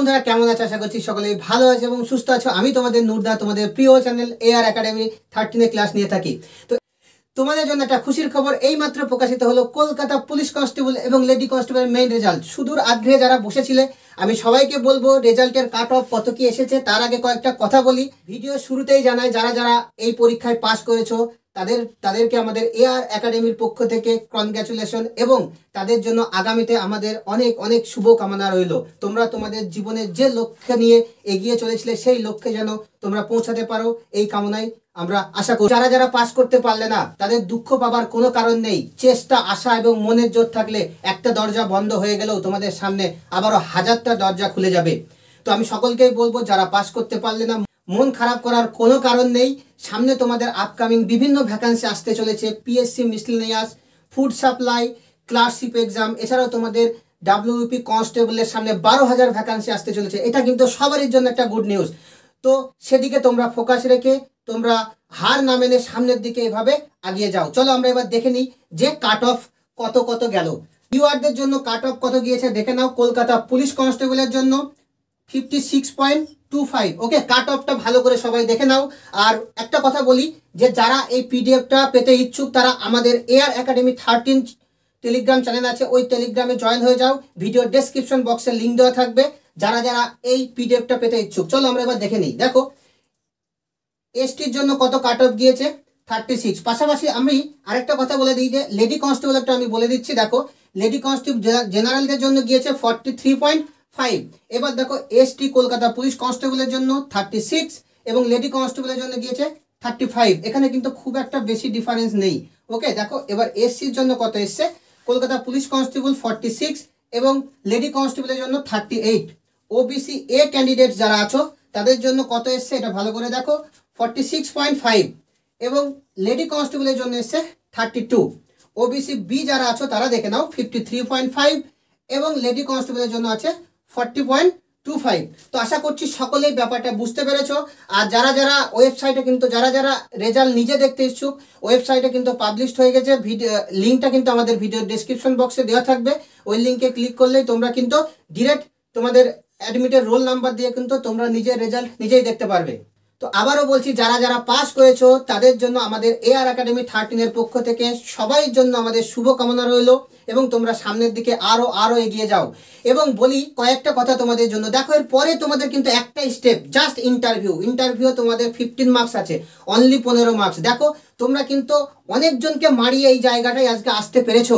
বন্ধুরা কেমন আছো? আশা করছি সকলেই ভালো আছে এবং সুস্থ আছো। আমি তোমাদের নুরদা, তোমাদের প্রিয় চ্যানেল AR একাডেমি 13 ক্লাস নিয়ে থাকি। তো তোমাদের জন্য একটা খুশির খবর এইমাত্র প্রকাশিত হলো কলকাতা পুলিশ কনস্টেবল এবং লেডি কনস্টেবল মেইন রেজাল্ট। সুদূর আগ্রহে যারা বসেছিলে আমি সবাইকে বলবো রেজাল্টের কাট অফ কত কি এসেছে। তার আগে কয়েকটা কথা বলি। ভিডিও শুরুতেই জানাই যারা যারা এই পরীক্ষায় পাস করেছো তাদেরকে আমাদের AR একাডেমির পক্ষ থেকে কনগ্রাচুলেশন এবং তাদের জন্য আগামীতে আমাদের অনেক অনেক শুভকামনা রইল। তোমরা তোমাদের জীবনের যে লক্ষ্য নিয়ে এগিয়ে চলেছিলে সেই লক্ষ্যে যেন তোমরা পৌঁছাতে পারো, এই কামনাই আমরা আশা করি। যারা যারা পাস করতে পারলে না তাদের দুঃখ পাবার কোনো কারণ নেই। চেষ্টা, আশা এবং মনের জোর থাকলে একটা দরজা বন্ধ হয়ে গেলেও তোমাদের সামনে আবারও হাজারটা দরজা খুলে যাবে। তো আমি সকলকেই বলবো যারা পাস করতে পারলে না মন খারাপ করার কোনো কারণ নেই। সামনে তোমাদের আপকামিং বিভিন্ন ভ্যাকান্সি আসতে চলেছে। PSC miscellaneous, food supply, clerkship exam, এছাড়াও তোমাদের WP কনস্টেবলের সামনে 12,000 ভ্যাকান্সি আসতে চলেছে। এটা কিন্তু সবারই জন্য একটা গুড নিউজ। তো সেদিকে তোমরা ফোকাস রেখে তোমরা হার না মেনে সামনের দিকে এভাবে আগিয়ে যাও। চলো আমরা এবার দেখে নিই যে কাট অফ কত গেল। ইউআরদের জন্য কাট অফ কত গিয়েছে দেখে নাও। কলকাতা পুলিশ কনস্টেবলের জন্য 56.25। ওকে, কাট অফটা ভালো করে সবাই দেখে নাও। আর একটা কথা বলি যে যারা এই PDFটা পেতে ইচ্ছুক তারা আমাদের AR একাডেমি 13 টেলিগ্রাম চ্যানেল আছে, ওই টেলিগ্রামে জয়েন হয়ে যাও। ভিডিও ডেসক্রিপশন বক্সে লিঙ্ক দেওয়া থাকবে যারা যারা এই PDFটা পেতে ইচ্ছুক। চলো আমরা এবার দেখে নিই। দেখো STর জন্য কত কাট অফ গিয়েছে 36। পাশাপাশি আমি আরেকটা কথা বলে দিই যে লেডি কনস্টেবলটা আমি বলে দিচ্ছি। দেখো লেডি কনস্টেবল জেনারেলদের জন্য গিয়েছে 43.5। এবার দেখো ST কলকাতা পুলিশ কনস্টেবলের জন্য 36 এবং লেডি কনস্টেবলের জন্য গিয়েছে 35। এখানে কিন্তু খুব একটা বেশি ডিফারেন্স নেই। ওকে, দেখো এবার SCর জন্য কত এসছে। কলকাতা পুলিশ কনস্টেবল 46 এবং লেডি কনস্টেবলের জন্য 38। OBC A ক্যান্ডিডেট যারা আছো তাদের জন্য কত এসছে এটা ভালো করে দেখো, 46.5 এবং লেডি কনস্টেবলের জন্য এসছে 32। OBC B যারা আছো তারা দেখে নাও 53.5 এবং লেডি কনস্টেবলের জন্য আছে 40.25। তো আশা করছি সকলেই ব্যাপারটা বুঝতে পেরেছো। আর যারা যারা ওয়েবসাইটে কিন্তু যারা যারা রেজাল্ট নিজে দেখতে ইচ্ছুক ওয়েবসাইটে কিন্তু পাবলিশড হয়ে গেছে। ভিডিও লিঙ্কটা কিন্তু আমাদের ভিডিও ডেসক্রিপশন বক্সে দেওয়া থাকবে। ওই লিঙ্কে ক্লিক করলেই তোমরা কিন্তু ডিরেক্ট তোমাদের অ্যাডমিটের রোল নাম্বার দিয়ে কিন্তু তোমরা নিজের রেজাল্ট নিজেই দেখতে পারবে। তো আবারও বলছি যারা যারা পাস করেছো তাদের জন্য আমাদের AR একাডেমি 13 এর পক্ষ থেকে সবাই জন্য আমাদের শুভকামনা রইল এবং তোমরা সামনের দিকে আরো এগিয়ে যাও। এবং বলি কয়েকটা কথা তোমাদের জন্য। দেখো এর পরে তোমাদের কিন্তু একটা স্টেপ, জাস্ট ইন্টারভিউ তোমাদের 15 মার্কস আছে, অনলি 15 মার্কস। দেখো তোমরা কিন্তু অনেকজনকে মারিয়ে এই জায়গাটায় আজকে আসতে পেরেছো।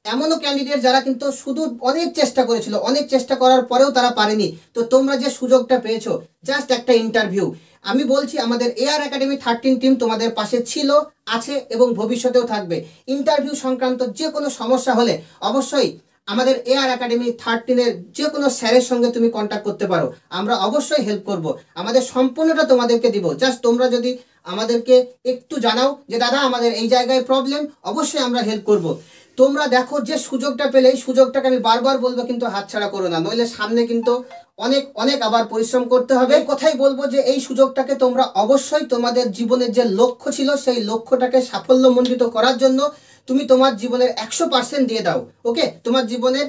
এমনও ক্যান্ডিডেট যারা কিন্তু শুধু অনেক চেষ্টা করেছিল, অনেক চেষ্টা করার পরেও তারা পারেনি। তো তোমরা যে সুযোগটা পেয়েছো জাস্ট একটা ইন্টারভিউ। আমি বলছি আমাদের AR একাডেমি 13 টিম তোমাদের পাশে ছিল, আছে এবং ভবিষ্যতেও থাকবে। ইন্টারভিউ সংক্রান্ত যে কোনো সমস্যা হলে অবশ্যই আমাদের AR একাডেমি 13 এর যে কোনো স্যারের সঙ্গে তুমি কন্ট্যাক্ট করতে পারো। আমরা অবশ্যই হেল্প করব, আমাদের সম্পূর্ণটা তোমাদেরকে দিব। জাস্ট তোমরা যদি আমাদেরকে একটু জানাও যে দাদা আমাদের এই জায়গায় প্রবলেম, অবশ্যই আমরা হেল্প করব। তোমরা দেখো যে সুযোগটা পেলে এই সুযোগটাকে আমি বারবার বলবো কিন্তু হাতছাড়া করো না, নইলে সামনে কিন্তু অনেক অনেক আবার পরিশ্রম করতে হবে। কথাই বলবো যে এই সুযোগটাকে তোমরা অবশ্যই তোমাদের জীবনের যে লক্ষ্য ছিল সেই লক্ষ্যটাকে সাফল্যমণ্ডিত করার জন্য তুমি তোমার জীবনের 100% দিয়ে দাও। ওকে, তোমার জীবনের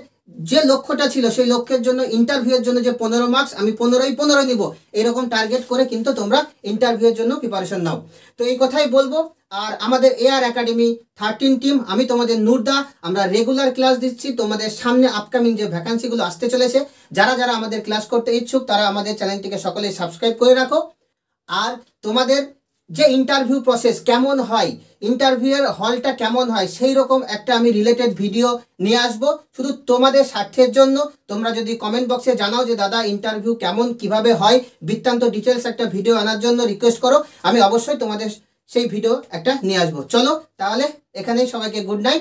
যে লক্ষ্যটা ছিল সেই লক্ষ্যের জন্য ইন্টারভিউয়ের জন্য যে 15 মার্কস আমি 15 নিব এরকম টার্গেট করে কিন্তু তোমরা ইন্টারভিউয়ের জন্য প্রিপারেশন নাও। তো এই কথাই বলবো। আর আমাদের AR একাডেমি 13 টিম, আমি তোমাদের নুরদা, আমরা রেগুলার ক্লাস দিচ্ছি। তোমাদের সামনে আপকামিং যে ভ্যাকান্সিগুলো আসতে চলেছে যারা যারা আমাদের ক্লাস করতে ইচ্ছুক তারা আমাদের চ্যানেলটিকে সকলেই সাবস্ক্রাইব করে রাখো। আর তোমাদের যে ইন্টারভিউ প্রসেস কেমন হয়, ইন্টারভিউয়ের হলটা কেমন হয় সেই রকম একটা আমি রিলেটেড ভিডিও নিয়ে আসবো শুধু তোমাদের স্বার্থের জন্য। তোমরা যদি কমেন্ট বক্সে জানাও যে দাদা ইন্টারভিউ কেমন কিভাবে হয় বৃত্তান্ত ডিটেলস একটা ভিডিও আনার জন্য রিকোয়েস্ট করো, আমি অবশ্যই তোমাদের সেই ভিডিও একটা নিয়ে আসবো। চলো তাহলে এখানেই সবাইকে গুড নাইট।